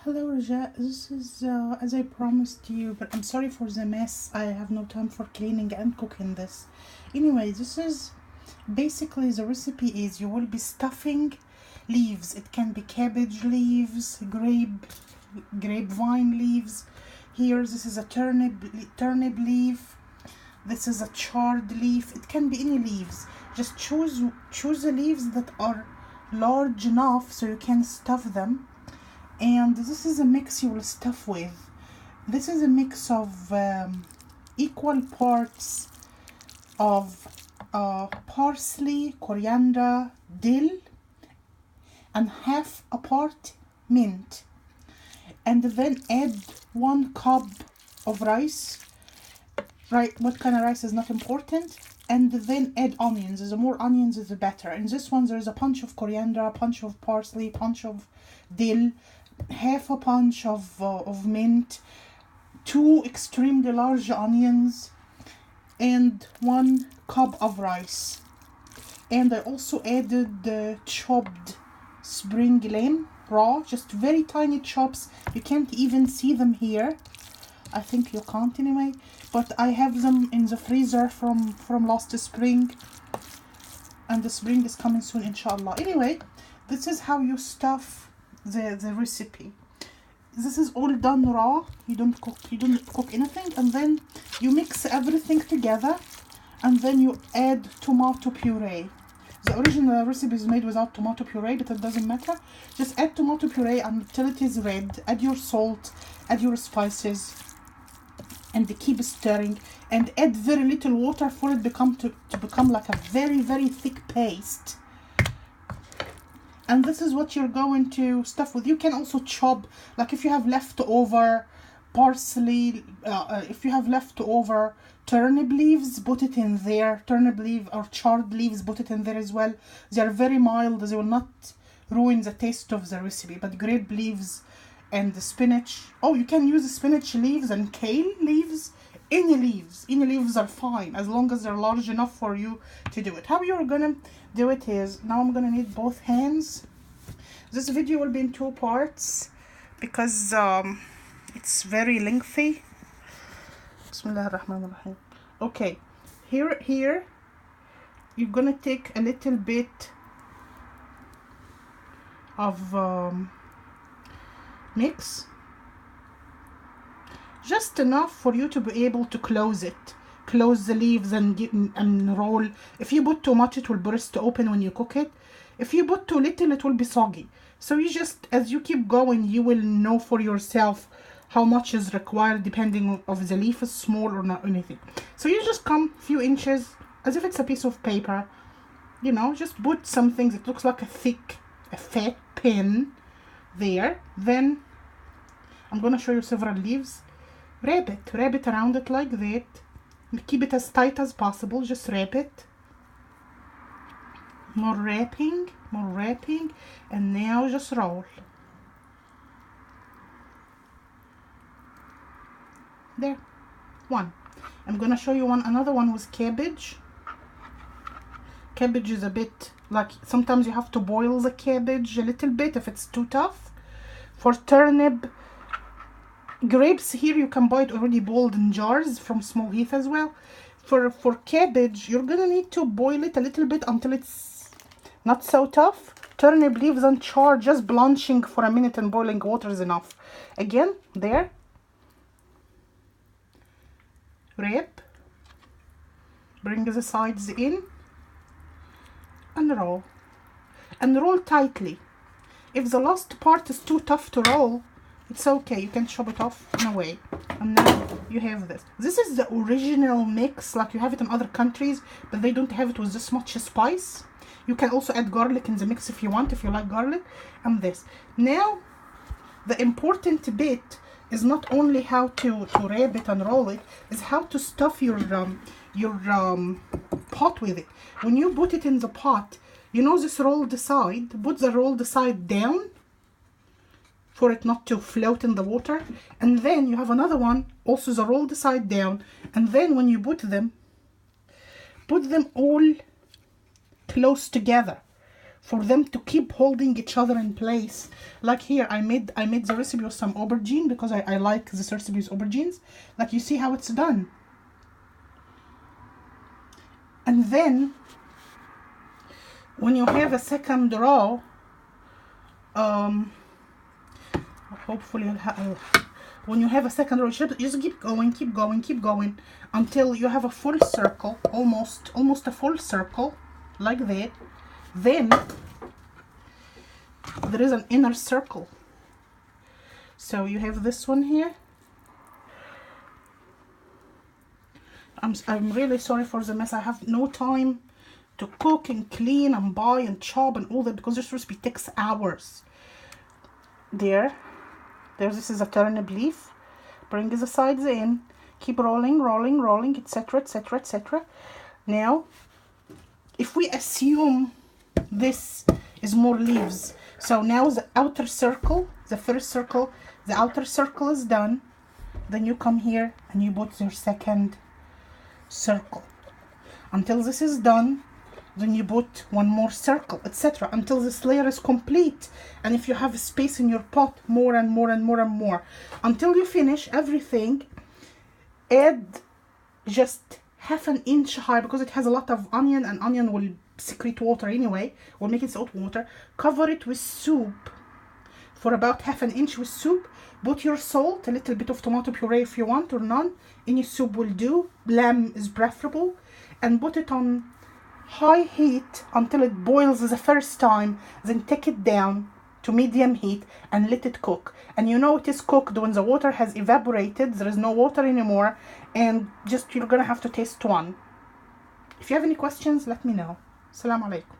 Hello Raja, this is as I promised you, but I'm sorry for the mess. I have no time for cleaning and cooking this. Anyway, this is basically the recipe is you will be stuffing leaves. It can be cabbage leaves, grapevine leaves. Here, this is a turnip leaf. This is a chard leaf. It can be any leaves. Just choose the leaves that are large enough so you can stuff them. And this is a mix you will stuff with. This is a mix of equal parts of parsley, coriander, dill, and half a part mint. And then add 1 cup of rice. Right, what kind of rice is not important. And then add onions. The more onions, the better. In this one, there's a punch of coriander, a punch of parsley, punch of dill, half a punch of mint, 2 extremely large onions, and 1 cup of rice. And I also added the chopped spring lamb raw, just very tiny chops. You can't even see them here. I think you can't anyway, but I have them in the freezer from last spring, and the spring is coming soon, inshallah. Anyway, this is how you stuff the recipe. This is all done raw. You don't cook anything, and then you mix everything together, and then you add tomato puree. The original recipe is made without tomato puree, but it doesn't matter. Just add tomato puree until it is red. Add your salt, add your spices, and keep stirring, and add very little water for it to become like a very, very thick paste. And this is what you're going to stuff with. You can also chop, like if you have leftover parsley, if you have leftover turnip leaves, put it in there. Turnip leaf or chard leaves, put it in there as well. They are very mild. They will not ruin the taste of the recipe. But grape leaves and the spinach. Oh, you can use spinach leaves and kale leaves. Any leaves are fine as long as they're large enough for you to do it. How you're gonna do it is, now I'm gonna need both hands. This video will be in 2 parts because it's very lengthy. Bismillah ar-Rahman ar-Rahim. Okay, here you're gonna take a little bit of mix, just enough for you to be able to close the leaves and roll. If you put too much, it will burst open when you cook it. If you put too little, it will be soggy. So you just, as you keep going, you will know for yourself how much is required depending if the leaf is small or not, anything. So you just come a few inches as if it's a piece of paper, you know, just put something that looks like a fat pin there. Then I'm gonna show you several leaves. Wrap it around it like that. Keep it as tight as possible. Just wrap it. More wrapping, and now just roll. There, 1. I'm gonna show you another one with cabbage. Cabbage is a bit like, sometimes you have to boil the cabbage a little bit if it's too tough. For turnip, grapes, here you can buy it already boiled in jars from Small Heath as well. For cabbage, you're gonna need to boil it a little bit until it's not so tough. Turnip leaves and chard, just blanching for a minute and boiling water is enough. Again, there. Wrap. Bring the sides in. And roll. And roll tightly. If the last part is too tough to roll, it's okay, you can chop it off in a way. And now you have this. This is the original mix, like you have it in other countries, but they don't have it with this much spice. You can also add garlic in the mix if you want, if you like garlic. And this. Now, the important bit is not only how to wrap it and roll it, is how to stuff your pot with it. When you put it in the pot, you know this rolled side, put the rolled side down for it not to float in the water, and then you have another one, also the rolled side down, and then when you put them all close together for them to keep holding each other in place. Like here, I made the recipe with some aubergine because I like this recipe with aubergines. Like, you see how it's done. And then when you have a second row, hopefully when you have a second row, you should just keep going until you have a full circle, almost a full circle, like that. Then there is an inner circle. So you have this one here. I'm really sorry for the mess. I have no time to cook and clean and buy and chop and all that, because this recipe takes hours. There, this is a turnip leaf. Bring the sides in. Keep rolling, etc, etc, etc. Now, if we assume this is more leaves, so now the outer circle, the first circle, the outer circle is done. Then you come here and you put your second circle until this is done. Then you put one more circle, etc, until this layer is complete. And if you have space in your pot, more and more until you finish everything. Add just half an inch high, because it has a lot of onion, and onion will secrete water anyway, will make it salt water. Cover it with soup for about half an inch with soup. Put your salt, a little bit of tomato puree if you want, or none, any soup will do. Lamb is preferable. And put it on high heat until it boils the first time. Then take it down to medium heat and let it cook. And you know it is cooked when the water has evaporated, there is no water anymore, and just you're gonna have to taste one. If you have any questions, let me know. Assalamu alaikum.